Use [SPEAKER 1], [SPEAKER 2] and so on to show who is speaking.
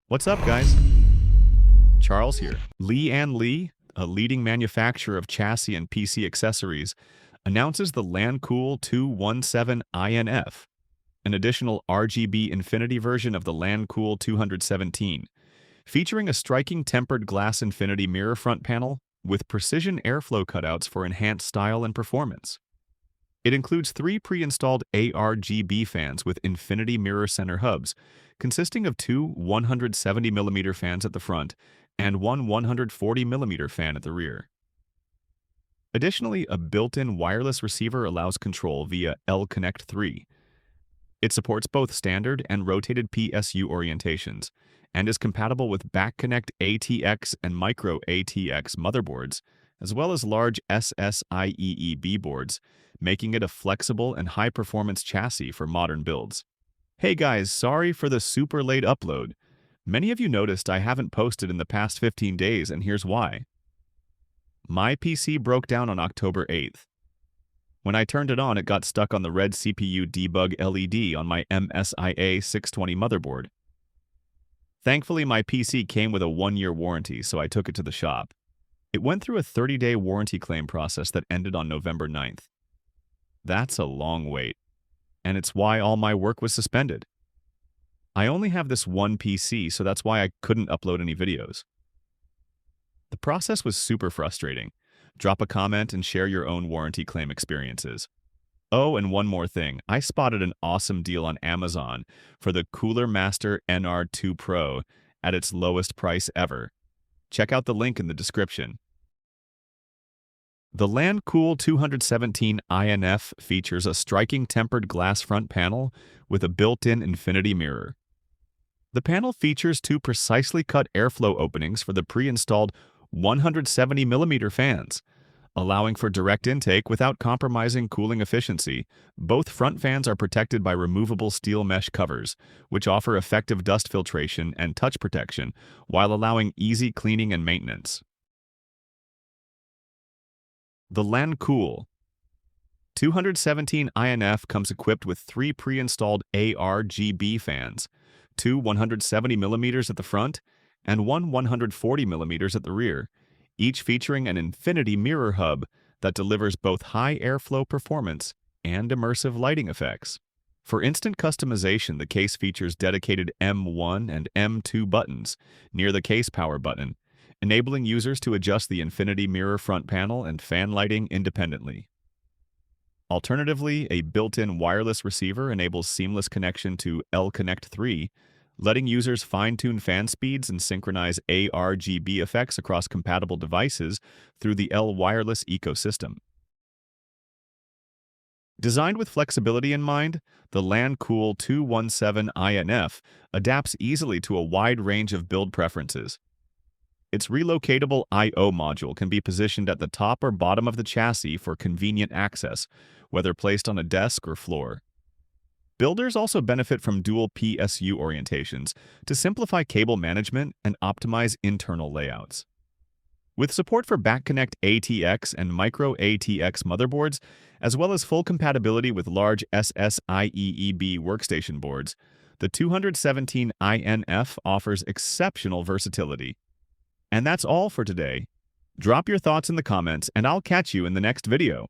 [SPEAKER 1] What's up, guys? Charles here. Lian Li, a leading manufacturer of chassis and PC accessories, announces the LANCOOL 217-INF, an additional RGB Infinity version of the LANCOOL 217, featuring a striking tempered glass infinity mirror front panel with precision airflow cutouts for enhanced style and performance. It includes 3 pre-installed ARGB fans with infinity mirror center hubs, consisting of 2 170mm fans at the front and one 140mm fan at the rear. Additionally, a built-in wireless receiver allows control via L-Connect 3. It supports both standard and rotated PSU orientations, and is compatible with back-connect ATX and micro ATX motherboards, as well as large SSI-EEB boards, making it a flexible and high-performance chassis for modern builds. Hey guys, sorry for the super late upload. Many of you noticed I haven't posted in the past 15 days, and here's why. My PC broke down on October 8th. When I turned it on, it got stuck on the red CPU debug LED on my MSIA 620 motherboard. Thankfully, my PC came with a 1-year warranty, so I took it to the shop. It went through a 30-day warranty claim process that ended on November 9th. That's a long wait, and it's why all my work was suspended. I only have this one PC, so that's why I couldn't upload any videos. The process was super frustrating. Drop a comment and share your own warranty claim experiences. Oh, and one more thing. I spotted an awesome deal on Amazon for the Cooler Master NR2 Pro at its lowest price ever. Check out the link in the description. The LANCOOL 217-INF features a striking tempered glass front panel with a built-in infinity mirror. The panel features 2 precisely cut airflow openings for the pre-installed 170mm fans, allowing for direct intake without compromising cooling efficiency. Both front fans are protected by removable steel mesh covers, which offer effective dust filtration and touch protection while allowing easy cleaning and maintenance. The LANCOOL 217-INF comes equipped with 3 pre-installed ARGB fans, 2 170mm at the front and one 140mm at the rear, each featuring an infinity mirror hub that delivers both high airflow performance and immersive lighting effects. For instant customization, the case features dedicated M1 and M2 buttons near the case power button, enabling users to adjust the infinity mirror front panel and fan lighting independently. Alternatively, a built-in wireless receiver enables seamless connection to L-Connect 3, letting users fine-tune fan speeds and synchronize ARGB effects across compatible devices through the L wireless ecosystem. Designed with flexibility in mind, the LANCOOL 217-INF adapts easily to a wide range of build preferences. Its relocatable I/O module can be positioned at the top or bottom of the chassis for convenient access, whether placed on a desk or floor. Builders also benefit from dual PSU orientations to simplify cable management and optimize internal layouts. With support for back-connect ATX and micro ATX motherboards, as well as full compatibility with large SSI-EEB workstation boards, the 217-INF offers exceptional versatility. And that's all for today. Drop your thoughts in the comments, and I'll catch you in the next video.